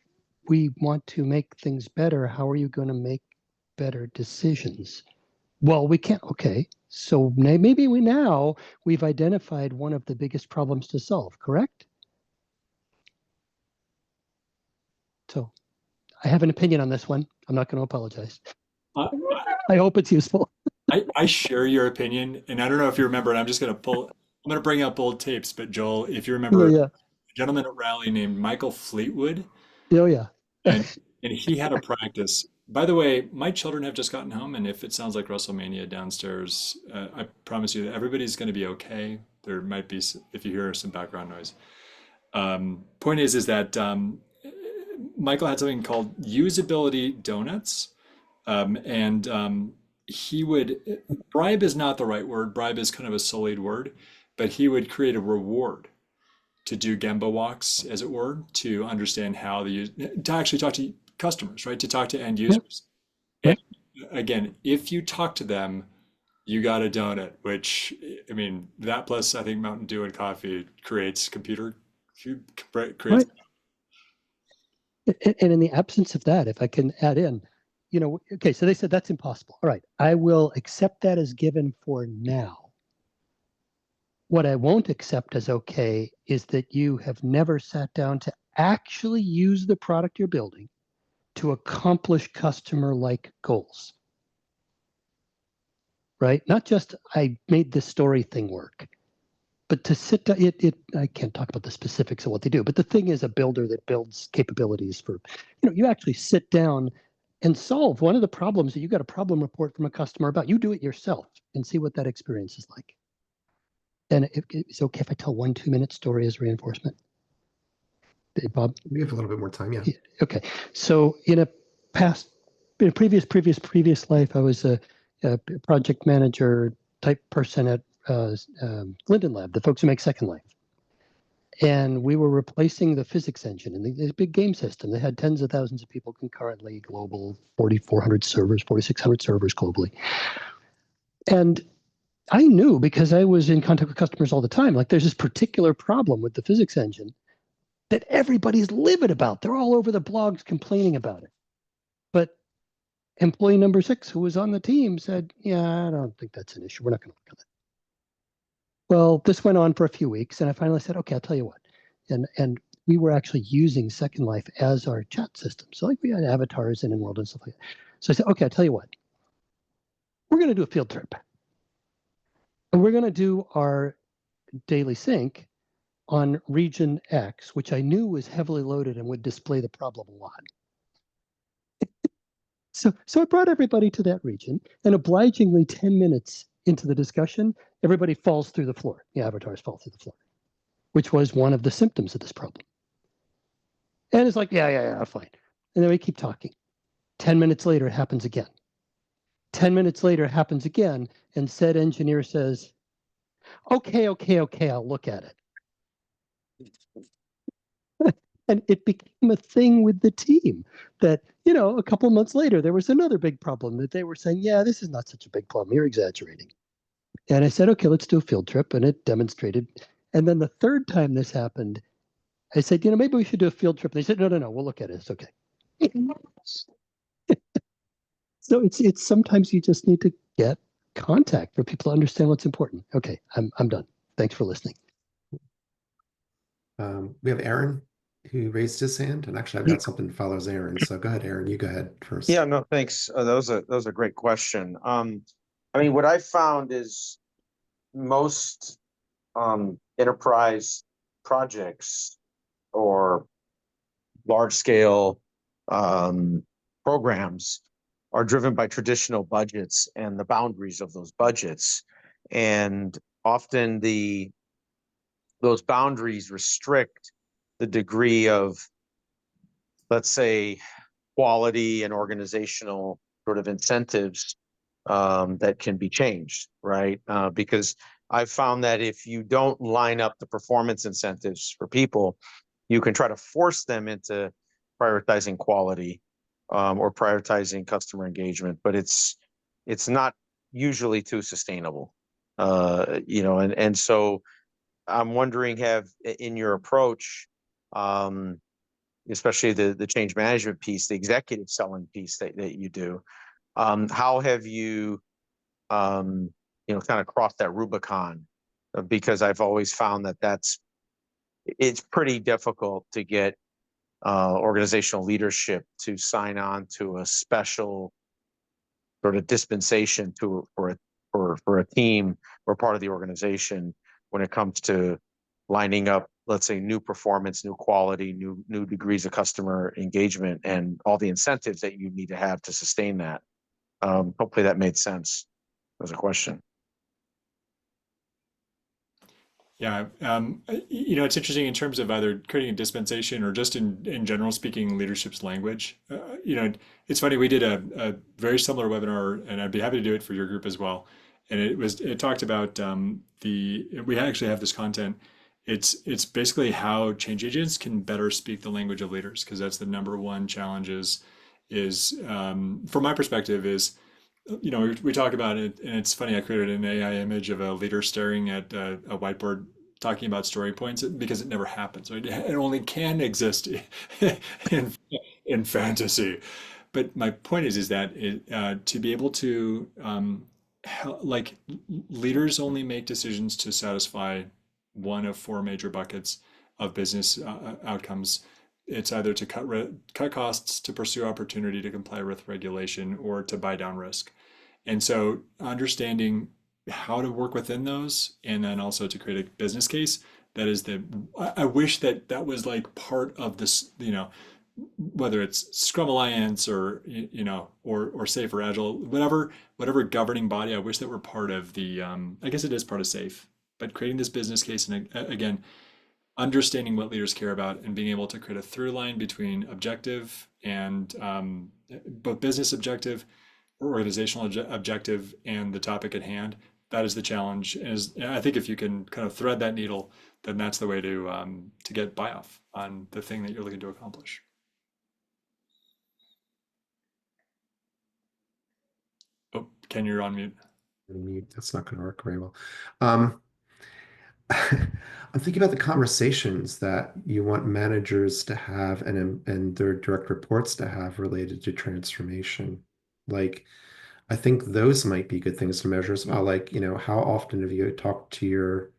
we want to make things better, how are you going to make better decisions. Well, we can't. Okay, so maybe we've identified one of the biggest problems to solve, correct? So I have an opinion on this one. I'm not going to apologize. Uh, I hope it's useful. I share your opinion, and I don't know if you remember, and I'm going to bring up old tapes, but Joel, if you remember Yeah. a gentleman at Raleigh named Michael Fleetwood, Oh, yeah. and he had a practice. By the way, my children have just gotten home, and if it sounds like WrestleMania downstairs, I promise you that everybody's going to be okay. There might be, if you hear some background noise. Point is that Michael had something called usability donuts, and he would bribe is not the right word. Bribe is kind of a sullied word, but he would create a reward to do Gemba walks, as it were, to understand how to actually talk to customers, right? To talk to end users. Yep. And again, if you talk to them, you got a donut, which, I mean, that plus I think Mountain Dew and coffee creates Right. And in the absence of that, if I can add in, okay, so they said that's impossible. All right, I will accept that as given for now. What I won't accept as okay is that you have never sat down to actually use the product you're building to accomplish customer-like goals. Right? Not just I made this story thing work, but to sit down, I can't talk about the specifics of what they do, but the thing is a builder that builds capabilities for, you actually sit down and solve one of the problems that you got a problem report from a customer about. You do it yourself and see what that experience is like. And it's okay if I tell 1 2-minute story as reinforcement. Bob? We have a little bit more time, yeah. Okay. So in a previous life, I was a project manager type person at Linden Lab, the folks who make Second Life. And we were replacing the physics engine in this big game system. They had tens of thousands of people concurrently, global, 4,400 servers, 4,600 servers globally. And I knew, because I was in contact with customers all the time, like there's this particular problem with the physics engine that everybody's livid about. They're all over the blogs complaining about it. But employee number 6, who was on the team, said, yeah, I don't think that's an issue. We're not going to work on it. Well, this went on for a few weeks, and I finally said, okay, I'll tell you what. And we were actually using Second Life as our chat system. So like we had avatars in world and stuff like that. So I said, okay, I'll tell you what. We're going to do a field trip. And we're going to do our daily sync on region X, which I knew was heavily loaded and would display the problem a lot. So I brought everybody to that region, and obligingly 10 minutes into the discussion, everybody falls through the floor. The avatars fall through the floor, which was one of the symptoms of this problem. And it's like, yeah, fine. And then we keep talking. 10 minutes later, it happens again. 10 minutes later, it happens again, and said engineer says, okay, I'll look at it. And it became a thing with the team that, a couple of months later, there was another big problem that they were saying, yeah, this is not such a big problem. You're exaggerating. And I said, okay, let's do a field trip. And it demonstrated. And then the third time this happened, I said, maybe we should do a field trip. And they said, no, we'll look at it. It's okay. So it's sometimes you just need to get contact for people to understand what's important. Okay, I'm done. Thanks for listening. We have Aaron, who raised his hand, and actually I've got something that follows Aaron. So go ahead, Aaron. You go ahead first. Yeah, no, thanks. That was a great question. I mean, what I found is most enterprise projects or large scale programs are driven by traditional budgets and the boundaries of those budgets, and often those boundaries restrict the degree of, let's say, quality and organizational sort of incentives that can be changed, right? Because I've found that if you don't line up the performance incentives for people, you can try to force them into prioritizing quality or prioritizing customer engagement, but it's not usually too sustainable, and so I'm wondering, in your approach, especially the change management piece, the executive selling piece that you do, How have you, kind of crossed that Rubicon? Because I've always found that it's pretty difficult to get organizational leadership to sign on to a special sort of dispensation for a team or part of the organization when it comes to lining up, let's say, new performance, new quality, new degrees of customer engagement, and all the incentives that you need to have to sustain that. Hopefully that made sense as a question. Yeah, it's interesting in terms of either creating a dispensation or just in general speaking leadership's language. It's funny, we did a very similar webinar, and I'd be happy to do it for your group as well. And it talked about we actually have this content. It's basically how change agents can better speak the language of leaders, because that's the number one challenge is from my perspective is, we talk about it, and it's funny, I created an AI image of a leader staring at a whiteboard talking about story points because it never happens. Right? It only can exist in, in fantasy. But my point is that to be able to, like, leaders only make decisions to satisfy one of four major buckets of business outcomes. It's either to cut costs, to pursue opportunity, to comply with regulation, or to buy down risk. And so understanding how to work within those, and then also to create a business case, that is I wish that was like part of this, whether it's Scrum Alliance or, or Safe or Agile, whatever governing body, I wish that were part of the, I guess it is part of Safe, but creating this business case, and again, understanding what leaders care about and being able to create a through line between objective and both business objective or organizational objective and the topic at hand. That is the challenge. And I think if you can kind of thread that needle, then that's the way to get buy-off on the thing that you're looking to accomplish. Oh, Ken, you're on mute. That's not going to work very well. I'm thinking about the conversations that you want managers to have and their direct reports to have related to transformation. Like, I think those might be good things to measure as well. Like, how often have you talked to your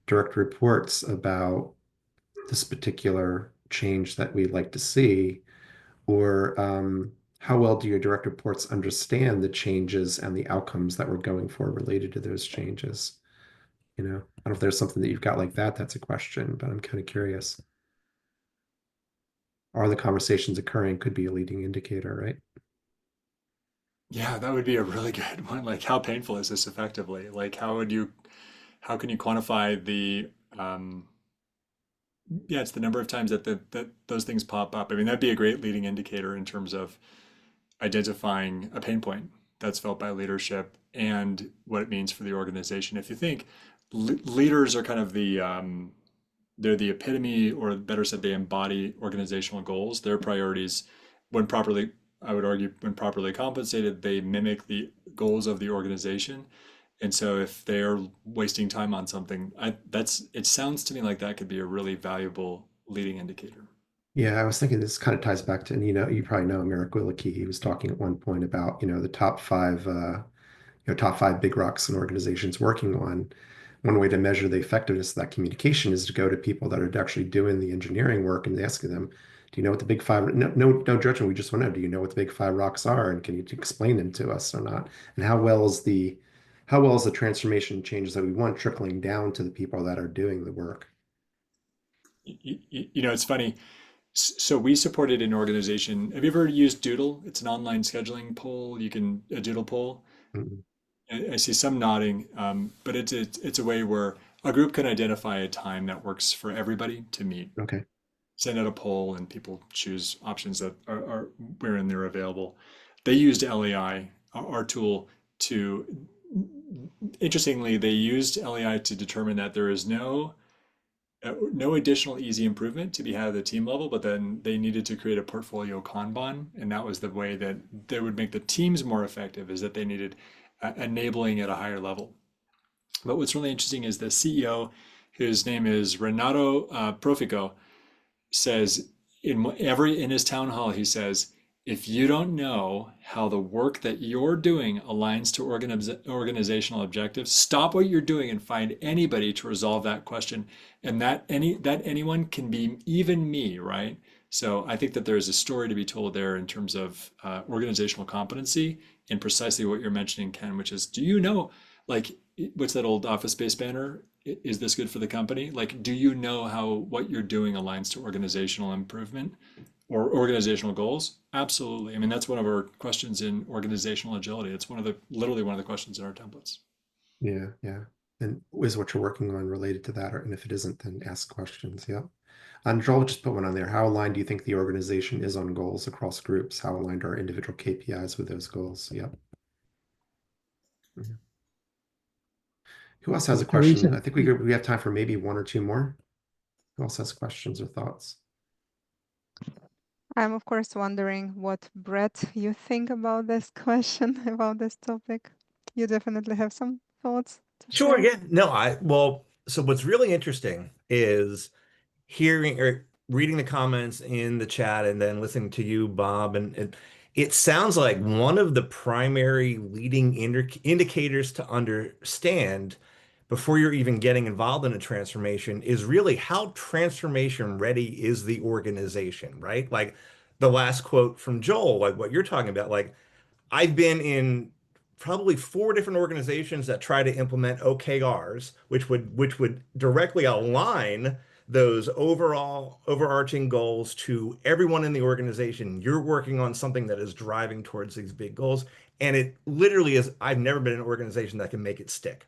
direct reports about this particular change that we'd like to see? Or how well do your direct reports understand the changes and the outcomes that we're going for related to those changes? I don't know if there's something that you've got like that. That's a question, but I'm kind of curious. Are the conversations occurring could be a leading indicator, right? Yeah, that would be a really good one. Like, how painful is this effectively? Like, how can you quantify the, it's the number of times that those things pop up. I mean, that'd be a great leading indicator in terms of identifying a pain point that's felt by leadership and what it means for the organization. If you think leaders are kind of they're the epitome, or better said, they embody organizational goals. Their priorities, when properly, I would argue, when properly compensated, they mimic the goals of the organization. And so if they're wasting time on something, it sounds to me like that could be a really valuable leading indicator. Yeah, I was thinking this kind of ties back to, and you probably know Merrick Willicke. He was talking at one point about, the top five big rocks an organization's working on. One way to measure the effectiveness of that communication is to go to people that are actually doing the engineering work and asking them, do you know what the big five, no judgment, we just want to know, do you know what the big five rocks are? And can you explain them to us or not? And how well is the transformation changes that we want trickling down to the people that are doing the work? It's funny. So we supported an organization. Have you ever used Doodle? It's an online scheduling poll. A Doodle poll. Mhm. I see some nodding, but it's a way where a group can identify a time that works for everybody to meet. Okay. Send out a poll, and people choose options that are wherein they're available. They used LAI, our tool, interestingly, they used LAI to determine that there is no additional easy improvement to be had at the team level, but then they needed to create a portfolio Kanban, and that was the way that they would make the teams more effective, is that they needed enabling at a higher level. But what's really interesting is the CEO, whose name is Renato Profico, says in his town hall, he says, if you don't know how the work that you're doing aligns to organizational objectives, stop what you're doing and find anybody to resolve that question. And that anyone can be even me, right? So I think that there's a story to be told there in terms of organizational competency and precisely what you're mentioning, Ken, which is, do you know, like, what's that old Office Space banner? Is this good for the company? Like, do you know how what you're doing aligns to organizational improvement or organizational goals? Absolutely. I mean, that's one of our questions in organizational agility. It's literally one of the questions in our templates. Yeah, yeah. And is what you're working on related to that? And if it isn't, then ask questions. Yeah. And Joel just put one on there. How aligned do you think the organization is on goals across groups? How aligned are individual KPIs with those goals? Yep. Yeah. Who else has a The question? reason I think we have time for maybe one or two more. Who else has questions or thoughts? I'm of course wondering what, Brett, you think about this question, about this topic. You definitely have some thoughts to Sure, share. yeah. No, well, so what's really interesting is hearing or reading the comments in the chat and then listening to you, Bob, and it sounds like one of the primary leading indicators to understand before you're even getting involved in a transformation is really how transformation ready is the organization, right? Like the last quote from Joel, like what you're talking about, like I've been in probably 4 different organizations that try to implement OKRs, which would directly align those overall overarching goals to everyone in the organization. You're working on something that is driving towards these big goals. And it literally is, I've never been in an organization that can make it stick.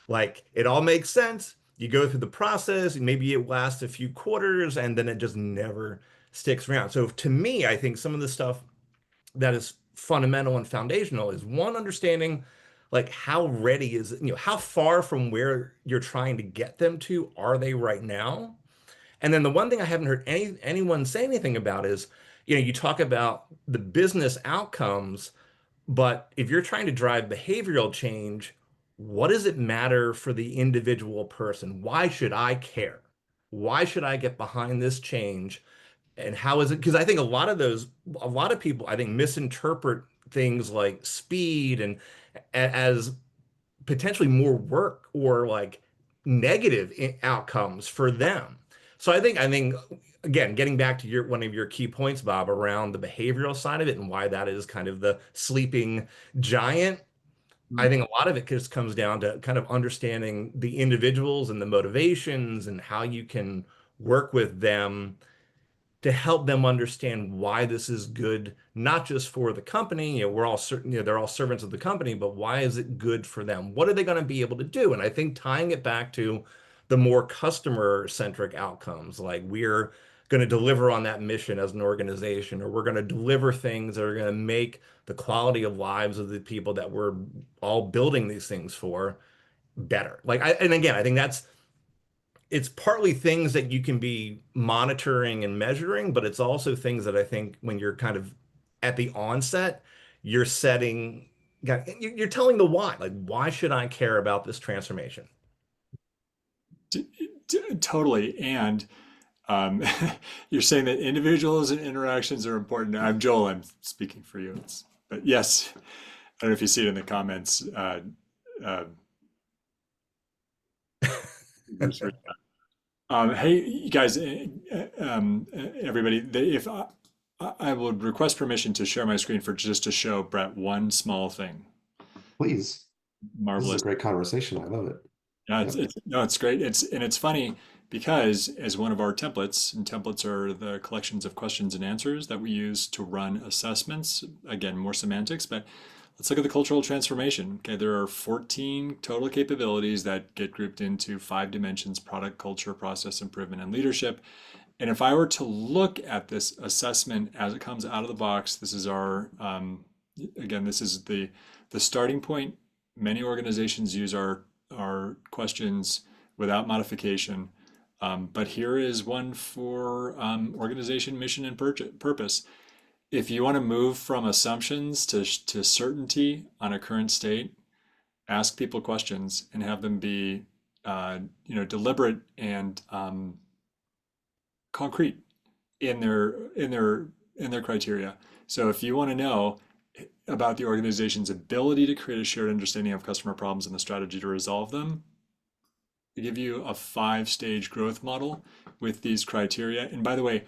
Like it all makes sense. You go through the process, and maybe it lasts a few quarters, and then it just never sticks around. So to me, I think some of the stuff that is fundamental and foundational is one, understanding like how ready is it, how far from where you're trying to get them to are they right now? And then the one thing I haven't heard anyone say anything about is, you talk about the business outcomes, but if you're trying to drive behavioral change, what does it matter for the individual person? Why should I care? Why should I get behind this change? And how is it? Because I think a lot of people, I think, misinterpret things like speed and as potentially more work or like negative outcomes for them. So I think again, getting back to one of your key points, Bob, around the behavioral side of it and why that is kind of the sleeping giant. I think a lot of it just comes down to kind of understanding the individuals and the motivations and how you can work with them to help them understand why this is good, not just for the company. We're all certain, they're all servants of the company, but why is it good for them? What are they going to be able to do? And I think tying it back to the more customer-centric outcomes, like we're going to deliver on that mission as an organization, or we're going to deliver things that are going to make the quality of lives of the people that we're all building these things for better. And again, I think it's partly things that you can be monitoring and measuring, but it's also things that I think when you're kind of at the onset, you're you're telling the why. Like, why should I care about this transformation? Totally. And you're saying that individuals and interactions are important. I'm Joel, I'm speaking for you. But yes, I don't know if you see it in the comments. Hey, you guys, everybody, if I would request permission to share my screen for just to show Brett one small thing. Please. Marvelous. This is a great conversation. I love it. Yeah, Yep. it's great. It's funny because as one of our templates, and templates are the collections of questions and answers that we use to run assessments. Again, more semantics, but let's look at the cultural transformation. Okay, there are 14 total capabilities that get grouped into 5 dimensions: product, culture, process improvement, and leadership. And if I were to look at this assessment as it comes out of the box, this is our, again, this is the starting point. Many organizations use our questions without modification. But here is one for organization, mission, and purpose. If you want to move from assumptions to certainty on a current state, ask people questions and have them be deliberate and concrete in their their criteria. So if you want to know about the organization's ability to create a shared understanding of customer problems and the strategy to resolve them, we give you a 5-stage growth model with these criteria. And by the way,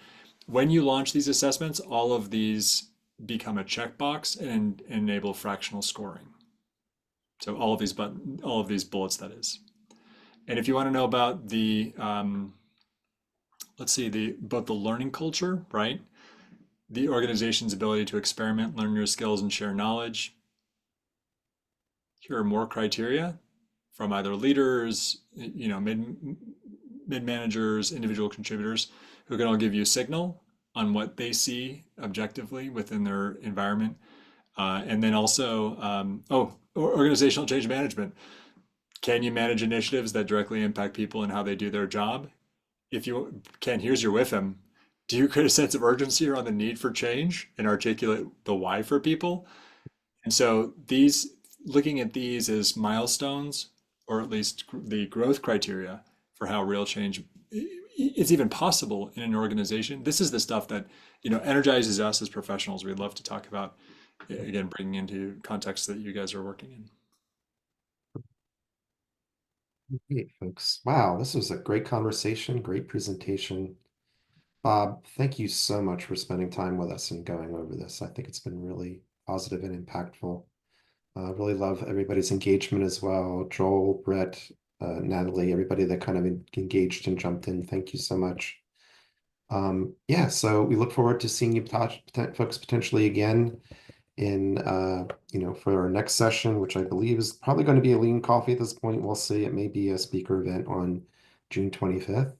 when you launch these assessments, all of these become a checkbox and enable fractional scoring. So all of these bullets, that is. And if you want to know about the both the learning culture, right? The organization's ability to experiment, learn new skills, and share knowledge. Here are more criteria from either leaders, mid-managers, individual contributors, who can all give you a signal on what they see objectively within their environment. And then also, organizational change management. Can you manage initiatives that directly impact people and how they do their job? If you can, here's your WIFM. Do you create a sense of urgency around the need for change and articulate the why for people? And so looking at these as milestones, or at least the growth criteria for how real change is even possible in an organization. This is the stuff that, energizes us as professionals. We'd love to talk about, again, bringing into context that you guys are working in. Great, folks. Wow, this was a great conversation, great presentation. Bob, thank you so much for spending time with us and going over this. I think it's been really positive and impactful. Really love everybody's engagement as well. Joel, Brett, Natalie, everybody that kind of engaged and jumped in. Thank you so much. Yeah, so we look forward to seeing you folks potentially again in for our next session, which I believe is probably going to be a Lean Coffee at this point. We'll see. It may be a speaker event on June 25th.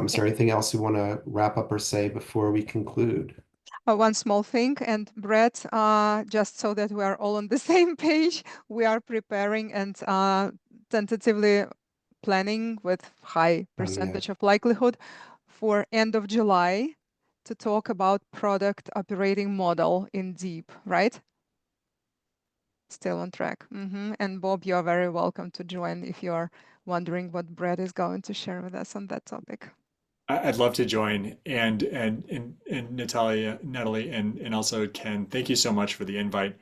Is there anything else you want to wrap up or say before we conclude? One small thing, and Brett, just so that we are all on the same page, we are preparing and tentatively planning with high percentage of likelihood for end of July to talk about product operating model in deep, right? Still on track. And Bob, you're very welcome to join if you're wondering what Brett is going to share with us on that topic. I'd love to join, and Natalie, and also Ken. Thank you so much for the invite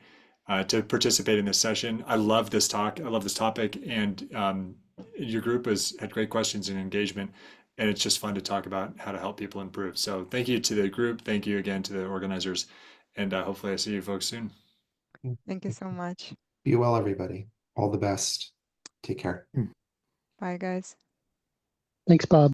to participate in this session. I love this talk. I love this topic, and your group has had great questions and engagement, and it's just fun to talk about how to help people improve. So thank you to the group. Thank you again to the organizers, and hopefully I see you folks soon. Thank you so much. Be well, everybody. All the best. Take care. Bye, guys. Thanks, Bob.